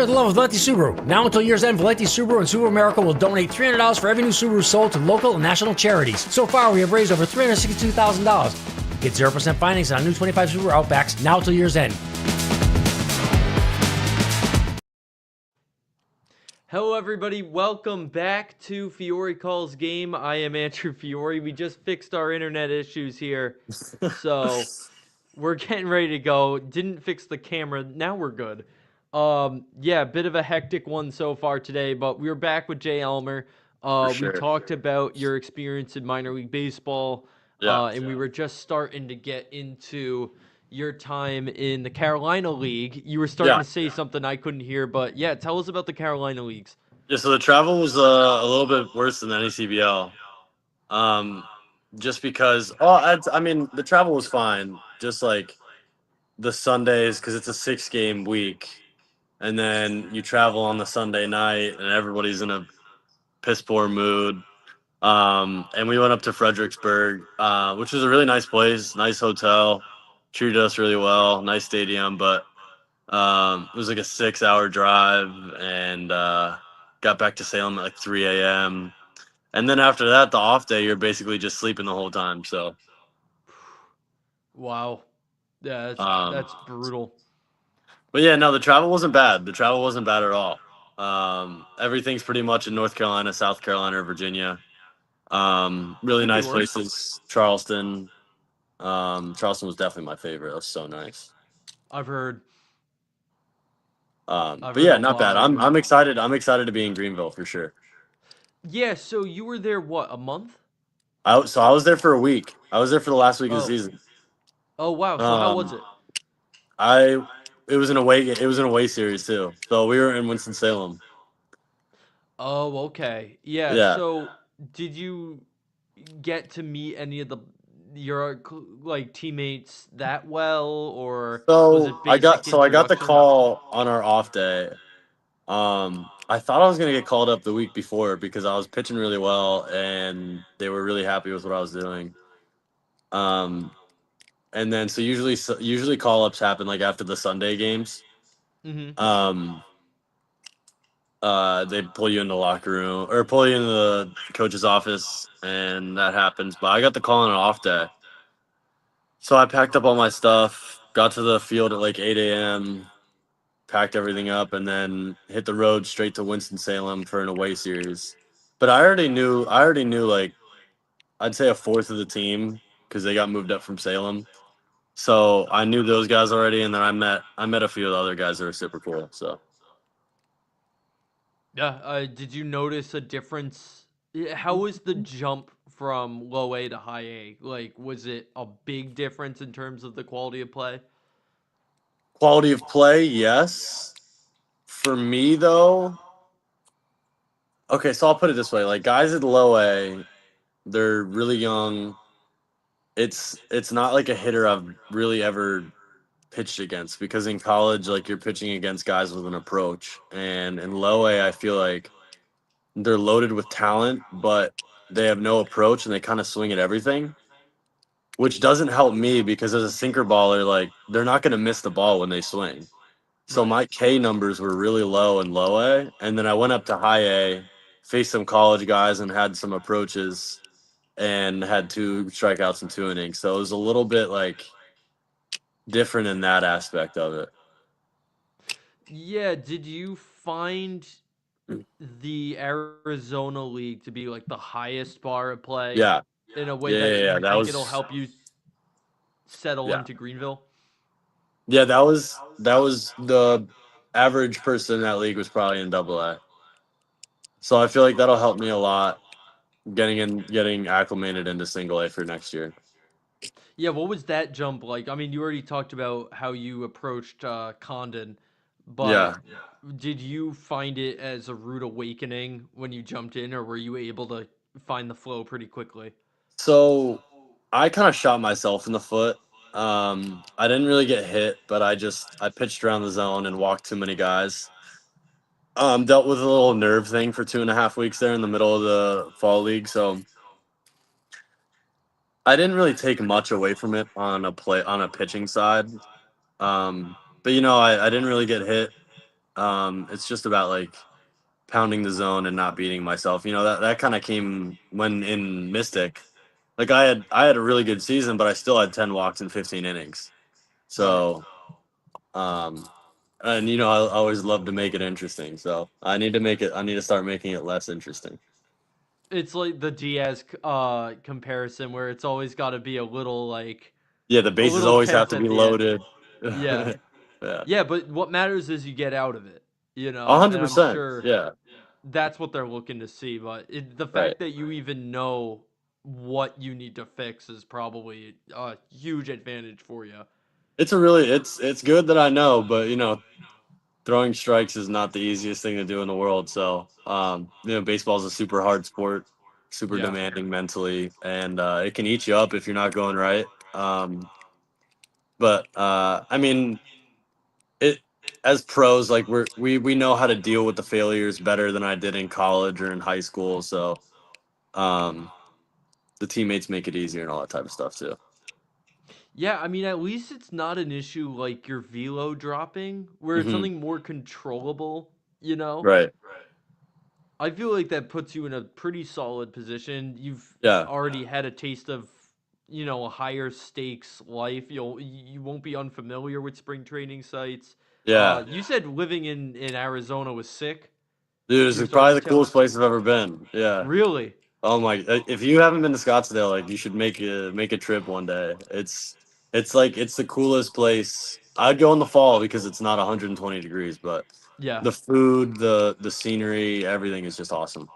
The love of Valenti Subaru. Now until year's end, Valenti Subaru and Subaru America will donate $300 for every new Subaru sold to local and national charities. So far, we have raised over $362,000. Get 0% financing on new 25 Subaru Outbacks now until year's end. Hello, everybody. Welcome back to Fiore Calls Game. I am Andrew Fiore. We just fixed our internet issues here, so we're getting ready to go. Didn't fix the camera. Now we're good. Yeah, bit of a hectic one so far today, but we're back with Jay Allmer. We talked about your experience in minor league baseball, and we were just starting to get into your time in the Carolina League. You were starting to say something I couldn't hear, but yeah, tell us about the Carolina Leagues. Yeah, so the travel was a little bit worse than any CBL. Just because, I mean, the travel was fine. Just like the Sundays, because it's a 6-game week, and then you travel on the Sunday night, and everybody's in a piss poor mood. And we went up to Fredericksburg, which was a really nice place, nice hotel, treated us really well, nice stadium, but it was like a 6-hour drive, and got back to Salem at like 3 a.m. And then after that, the off day, you're basically just sleeping the whole time. So, Wow. Yeah, that's brutal. but yeah, no, the travel wasn't bad. The travel wasn't bad at all. Everything's pretty much in North Carolina, South Carolina, or Virginia. Really nice places. Charleston. Charleston was definitely my favorite. It was so nice. I've heard. But yeah, not bad. I'm excited. I'm excited to be in Greenville for sure. Yeah, so you were there, what, a month? I was there for a week. I was there for the last week of the season. Oh, wow. So how was it? It was an away series too. So we were in Winston-Salem. Oh, okay. Yeah, Yeah. so did you get to meet any of your like teammates that well, or was it I got basic I got the introduction? call on our off day. I thought I was gonna get called up the week before because I was pitching really well and they were really happy with what I was doing. And then so usually call ups happen like after the Sunday games. Mm-hmm. They pull you in the locker room or pull you in the coach's office, and that happens. But I got the call on an off day. So I packed up all my stuff, got to the field at like 8 a.m., packed everything up, and then hit the road straight to Winston-Salem for an away series. But I already knew like I'd say a fourth of the team because they got moved up from Salem. So I knew those guys already, and then I met a few of the other guys that were super cool. So Yeah. Did you notice a difference? How was the jump from low A to high A? Like, was it a big difference in terms of the quality of play? quality of play, yes. For me though, okay, so I'll put it this way: like guys at low A, they're really young. It's not like a hitter I've really ever pitched against because in college, like you're pitching against guys with an approach, and in low A, I feel like they're loaded with talent, but they have no approach and they kind of swing at everything, which doesn't help me because as a sinker baller, like they're not going to miss the ball when they swing. So Right. my K numbers were really low in low A, and then I went up to high A, faced some college guys, and had some approaches, and had 2 strikeouts in 2 innings. So it was a little bit like different in that aspect of it. Yeah. Did you find the Arizona League to be like the highest bar of play Yeah, in a way yeah, that yeah. you That think it'll was help you settle yeah, into Greenville? yeah. That was the average person in that league was probably in Double A. So I feel like that'll help me a lot getting acclimated into Single A for next year. Yeah, what was that jump like? I mean, you already talked about how you approached Condon, but Yeah. did you find it as a rude awakening when you jumped in, or were you able to find the flow pretty quickly? So I kind of shot myself in the foot. I didn't really get hit, but I pitched around the zone and walked too many guys. Dealt with a little nerve thing for 2.5 weeks there in the middle of the fall league, so I didn't really take much away from it on a pitching side. But I didn't really get hit. It's just about like pounding the zone and not beating myself. That kind of came when in Mystic. Like I had a really good season, but I still had 10 walks in 15 innings. Right. So, um, and I always love to make it interesting. So I need to make it. I need to start making it less interesting. It's like the Diaz comparison where it's always got to be a little like Yeah, the a bases little always have tense to at be the end. loaded. Yeah. Yeah, Yeah, but what matters is you get out of it, a and hundred I'm percent. sure Yeah, that's what they're looking to see. But the right. fact that you even know what you need to fix is probably a huge advantage for you. It's good that I know, but throwing strikes is not the easiest thing to do in the world. So, baseball is a super hard sport, super Yeah. demanding mentally, and it can eat you up if you're not going right. But I mean, it as pros, like we know how to deal with the failures better than I did in college or in high school. So, um, the teammates make it easier and all that type of stuff too. Yeah, I mean, at least it's not an issue like your velo dropping, where it's Hmm. something more controllable, you know? Right. I feel like that puts you in a pretty solid position. You've Yeah. already had a taste of, a higher stakes life. You won't be unfamiliar with spring training sites. Yeah. You said living in Arizona was sick. Dude, You were it's starting probably to the tell me. coolest place I've ever been. Yeah. Really? Oh my! If you haven't been to Scottsdale, like you should make a trip one day. It's the coolest place. I'd go in the fall because it's not 120 degrees, but Yeah. the food, the scenery, everything is just awesome.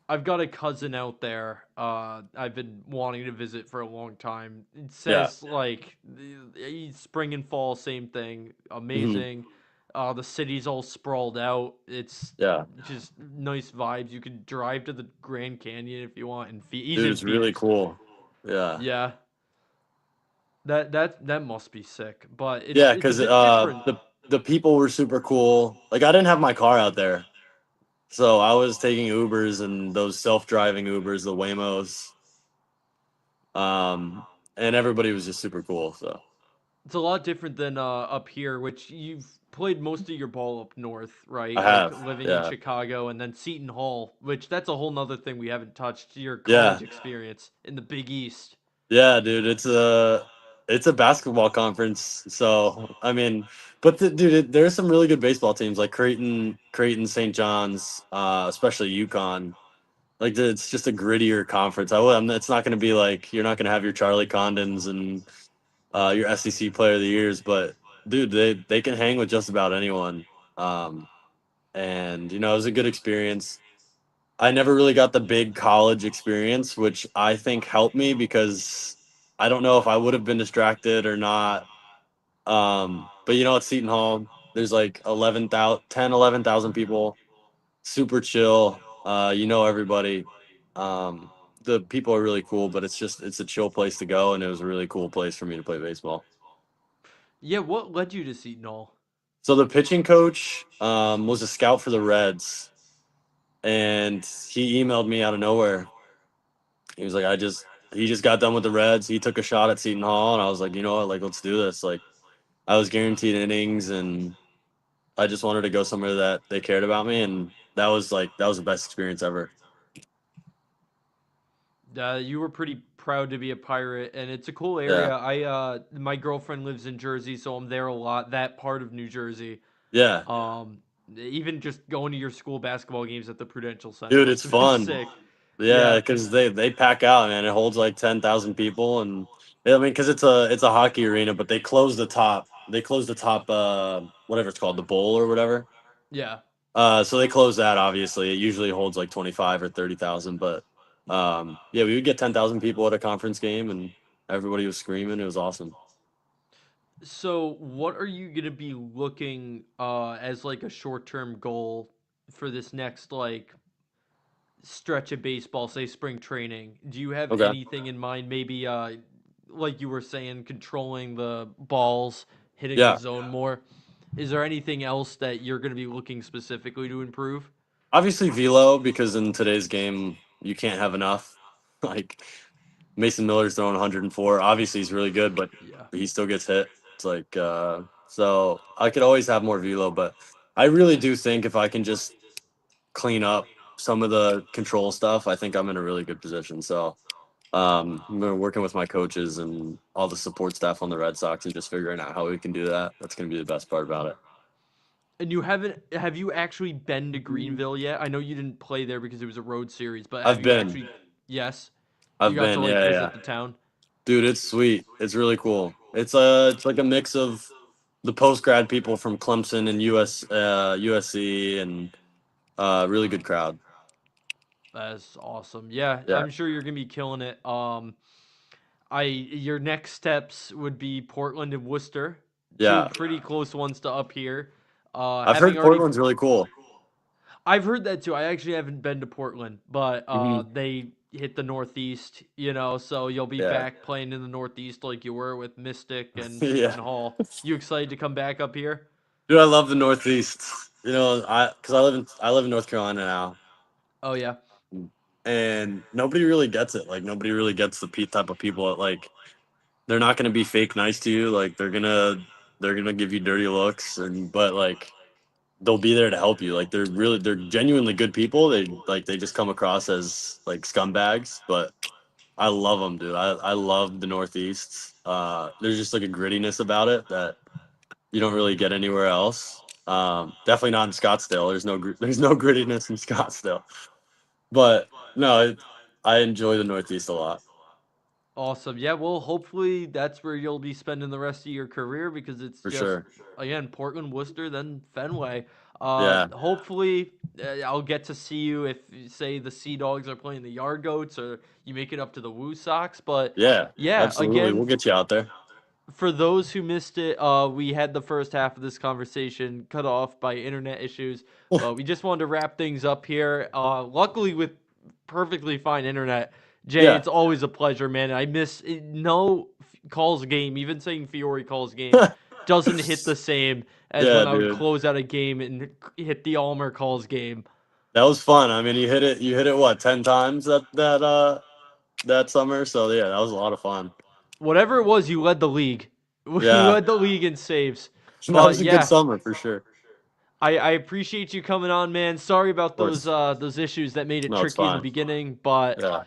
I've got a cousin out there. I've been wanting to visit for a long time. It Yeah. says like spring and fall, same thing. Hmm. Amazing. The city's all sprawled out. It's Yeah, just nice vibes. You could drive to the Grand Canyon if you want, and he's dude, in it's really Phoenix. cool. Yeah, Yeah, that must be sick. But yeah, it's a because bit different. the people were super cool. Like I didn't have my car out there, so I was taking Ubers and those self-driving Ubers, the Waymos, and everybody was just super cool. So It's a lot different than up here, which you've played most of your ball up north, I right? Like have, living in yeah, Chicago and then Seton Hall, which that's a whole nother thing we haven't touched. Your yeah. college experience in the Big East. Yeah, dude, it's a basketball conference. So I mean, but there's some really good baseball teams like Creighton, St. John's, especially UConn. Like it's just a grittier conference. It's not going to be like you're not going to have your Charlie Condons and your SEC Player of the Years, but dude, they can hang with just about anyone. Um, and it was a good experience. I never really got the big college experience, which I think helped me because I don't know if I would have been distracted or not. But at Seton Hall, there's like 11,000 people, super chill. Everybody. Um, the people are really cool, but it's a chill place to go, and it was a really cool place for me to play baseball. Yeah, what led you to Seton Hall? So the pitching coach was a scout for the Reds, and he emailed me out of nowhere. He was like, he just got done with the Reds. He took a shot at Seton Hall, and I was like, you know what, like let's do this. Like I was guaranteed innings, and I just wanted to go somewhere that they cared about me, and that was the best experience ever. You were pretty proud to be a pirate, and it's a cool Yeah, area. My girlfriend lives in Jersey, so I'm there a lot. That part of New Jersey. yeah, Um, Even just going to your school basketball games at the Prudential Center dude, must it's have been fun. sick. Yeah, Yeah, because they pack out, man. It holds like 10,000 people, and yeah, I mean, because it's a hockey arena, but they close the top. They close the top, whatever it's called, the bowl or whatever. yeah. So they close that. Obviously, it usually holds like 25 or 30,000, but yeah, we would get 10,000 people at a conference game, and everybody was screaming. It was awesome. So, what are you gonna be looking as like a short-term goal for this next like stretch of baseball, say spring training? Do you have Okay. anything in mind? Maybe like you were saying, controlling the balls, hitting the Yeah. zone more. Is there anything else that you're gonna be looking specifically to improve? Obviously, velo because in today's game you can't have enough. Like Mason Miller's throwing 104. Obviously, he's really good, but Yeah. he still gets hit. It's like so I could always have more velo, but I really do think if I can just clean up some of the control stuff, I think I'm in a really good position. So I'm working with my coaches and all the support staff on the Red Sox and just figuring out how we can do that. That's going to be the best part about it. And have you actually been to Greenville yet? I know you didn't play there because it was a road series, but have I've you been. actually, yes, you I've got to been. like Yeah, yeah. visit the town? Dude, it's sweet. It's really cool. It's like a mix of the post grad people from Clemson and USC and really good crowd. That's awesome. Yeah, Yeah. I'm sure you're gonna be killing it. Your next steps would be Portland and Worcester, two Yeah. pretty close ones to up here. I've Having heard already, Portland's really cool. I've heard that too. I actually haven't been to Portland, but Hmm. they hit the Northeast, you know, so you'll be Yeah. back playing in the Northeast like you were with Mystic and Yeah. Seton Hall. You excited to come back up here? Dude, I love the Northeast. You know, because I live in North Carolina now, Oh yeah. and nobody really gets it. Like nobody really gets the type of people that like they're not gonna be fake nice to you. Like they're gonna give you dirty looks, and but like they'll be there to help you. Like they're genuinely good people. They just come across as like scumbags, but I love them, dude. I love the Northeast. There's just like a grittiness about it that you don't really get anywhere else. Definitely not in Scottsdale. There's no grittiness in Scottsdale. But no, I enjoy the Northeast a lot Awesome. Yeah, well, hopefully that's where you'll be spending the rest of your career because it's for just sure. again Portland, Worcester, then Fenway. Yeah, Hopefully I'll get to see you if say the Sea Dogs are playing the Yard Goats or you make it up to the Woo Sox. But yeah, yeah, absolutely. We'll again, get you out there for those who missed it, we had the first half of this conversation cut off by internet issues, but we just wanted to wrap things up here. Luckily, with perfectly fine internet, Jay, Yeah, it's always a pleasure, man. I miss no calls game. Even saying Fiore calls game doesn't hit the same as yeah, when I would dude. close out a game and hit the Allmer calls game. That was fun. I mean, you hit it. You hit it what 10 times that summer. So yeah, that was a lot of fun. Whatever it was, you led the league. You Yeah, led the league in saves. that But was a good yeah, summer for sure. Of I appreciate you coming on, man. Sorry about course. those issues that made it No, it's tricky in the fine. beginning, but Yeah,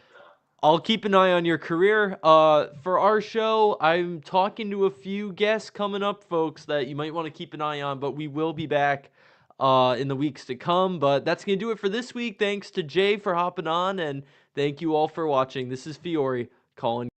I'll keep an eye on your career. For our show, I'm talking to a few guests coming up, folks, that you might want to keep an eye on, but we will be back in the weeks to come. But that's gonna do it for this week. Thanks to Jay for hopping on, and thank you all for watching. This is Fiore calling.